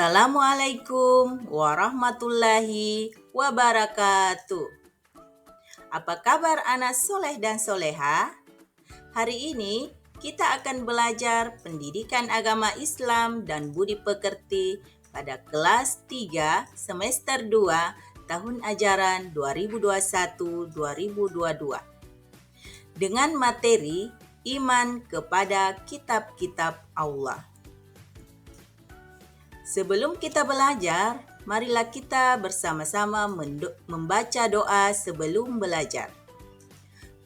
Assalamualaikum warahmatullahi wabarakatuh. Apa kabar anak soleh dan soleha? Hari ini kita akan belajar pendidikan agama Islam dan budi pekerti pada kelas 3 semester 2 tahun ajaran 2021-2022 dengan materi iman kepada kitab-kitab Allah. Sebelum kita belajar, marilah kita bersama-sama membaca doa sebelum belajar.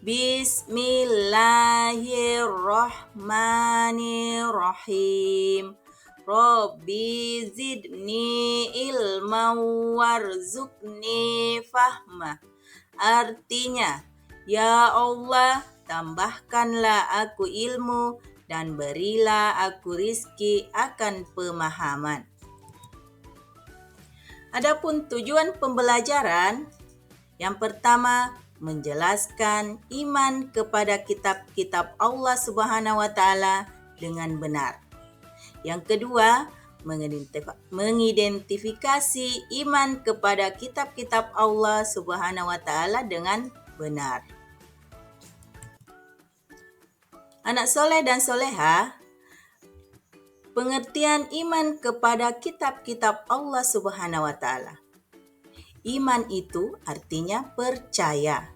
Bismillahirrahmanirrahim. Rabbi zidni ilman warzuqni fahma. Artinya, ya Allah, tambahkanlah aku ilmu dan berilah aku rizki akan pemahaman. Adapun tujuan pembelajaran, yang pertama menjelaskan iman kepada kitab-kitab Allah Subhanahu wa taala dengan benar. Yang kedua, mengidentifikasi iman kepada kitab-kitab Allah Subhanahu wa taala dengan benar. Anak soleh dan soleha, pengertian iman kepada kitab-kitab Allah Subhanahu wa taala. Iman itu artinya percaya.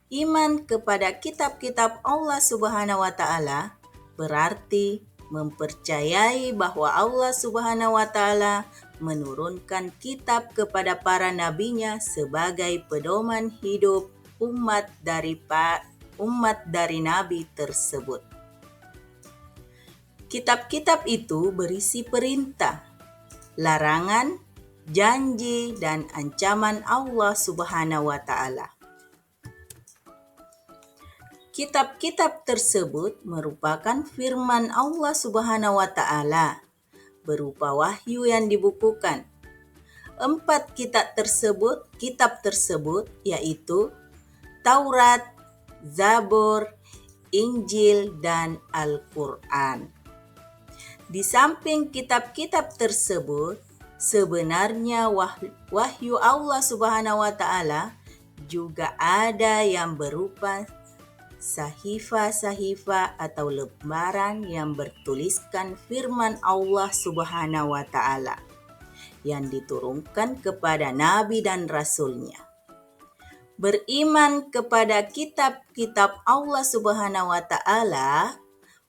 Iman kepada kitab-kitab Allah Subhanahu wa taala berarti mempercayai bahwa Allah Subhanahu wa taala menurunkan kitab kepada para nabinya sebagai pedoman hidup umat dari nabi tersebut. Kitab-kitab itu berisi perintah, larangan, janji, dan ancaman Allah Subhanahu wa taala. Kitab-kitab tersebut merupakan firman Allah Subhanahu wa taala berupa wahyu yang dibukukan. 4 kitab tersebut yaitu Taurat, Zabur, Injil, dan Al-Quran. Di samping kitab-kitab tersebut, sebenarnya wahyu Allah Subhanahu wa taala juga ada yang berupa sahifah-sahifah atau lembaran yang bertuliskan firman Allah Subhanahu wa taala yang diturunkan kepada nabi dan rasulnya. Beriman kepada kitab-kitab Allah Subhanahu wa taala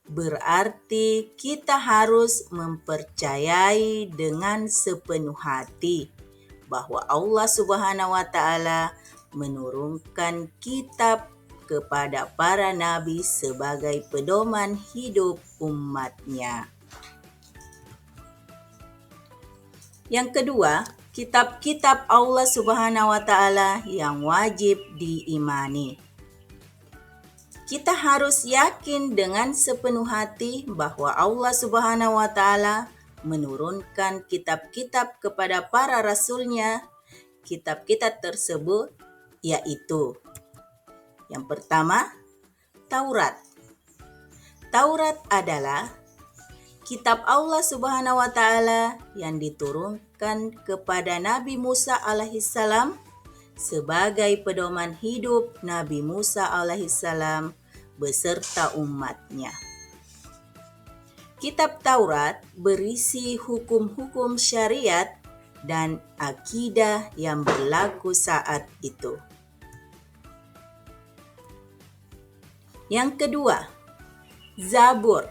berarti kita harus mempercayai dengan sepenuh hati bahwa Allah Subhanahu wa taala menurunkan kitab kepada para nabi sebagai pedoman hidup umatnya. Yang kedua, kitab-kitab Allah Subhanahu wa taala yang wajib diimani. Kita harus yakin dengan sepenuh hati bahwa Allah Subhanahu wa taala menurunkan kitab-kitab kepada para rasulnya. Kitab-kitab tersebut yaitu yang pertama, Taurat. Taurat adalah kitab Allah Subhanahu wa taala yang diturunkan kepada Nabi Musa alaihissalam sebagai pedoman hidup Nabi Musa alaihissalam beserta umatnya. Kitab Taurat berisi hukum-hukum syariat dan akidah yang berlaku saat itu. Yang kedua, Zabur.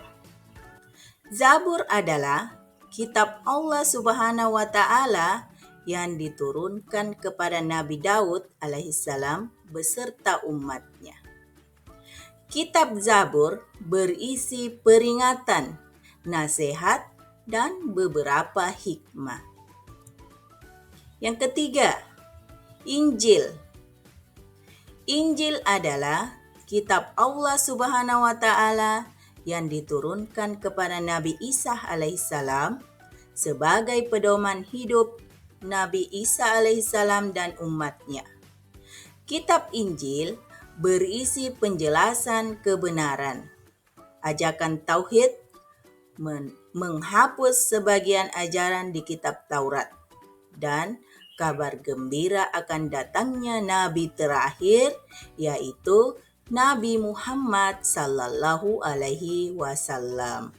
Zabur adalah kitab Allah Subhanahu wa taala yang diturunkan kepada Nabi Daud alaihissalam beserta umatnya. Kitab Zabur berisi peringatan, nasihat, dan beberapa hikmah. Yang ketiga, Injil. Injil adalah kitab Allah Subhanahu wa taala yang diturunkan kepada Nabi Isa alaihissalam sebagai pedoman hidup Nabi Isa alaihissalam dan umatnya. Kitab Injil berisi penjelasan kebenaran, ajakan tauhid, menghapus sebagian ajaran di kitab Taurat, dan kabar gembira akan datangnya Nabi terakhir, yaitu Nabi Muhammad Sallallahu Alaihi Wasallam.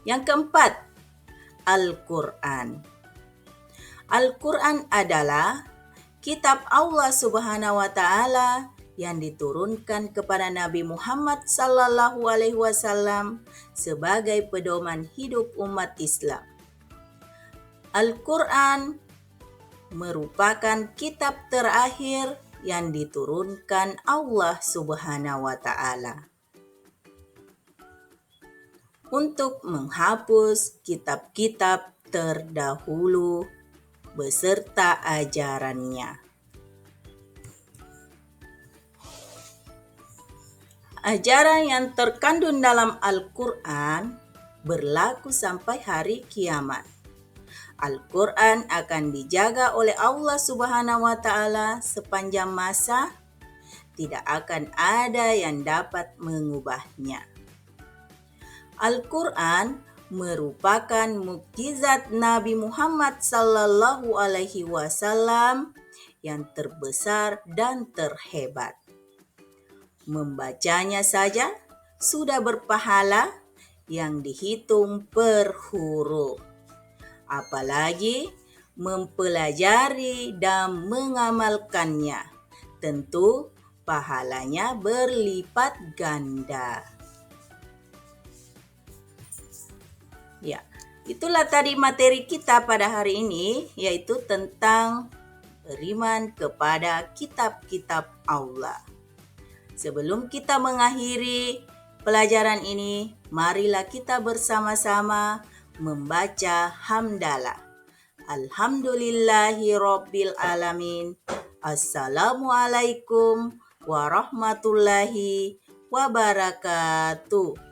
Yang keempat, Al-Quran. Al-Quran adalah kitab Allah Subhanahu wa Ta'ala yang diturunkan kepada Nabi Muhammad Sallallahu Alaihi Wasallam sebagai pedoman hidup umat Islam. Al-Quran merupakan kitab terakhir yang diturunkan Allah Subhanahu wa Ta'ala untuk menghapus kitab-kitab terdahulu beserta ajarannya. Ajaran yang terkandung dalam Al-Quran berlaku sampai hari kiamat. Al-Quran akan dijaga oleh Allah Subhanahu wa Ta'ala sepanjang masa, tidak akan ada yang dapat mengubahnya. Al-Quran merupakan mukjizat Nabi Muhammad Sallallahu Alaihi Wasallam yang terbesar dan terhebat. Membacanya saja sudah berpahala yang dihitung per huruf. Apalagi mempelajari dan mengamalkannya, tentu pahalanya berlipat ganda. Ya, itulah tadi materi kita pada hari ini, yaitu tentang beriman kepada kitab-kitab Allah. Sebelum kita mengakhiri pelajaran ini, marilah kita bersama-sama membaca hamdalah. Alhamdulillahi Rabbil Alamin. Assalamualaikum warahmatullahi wabarakatuh.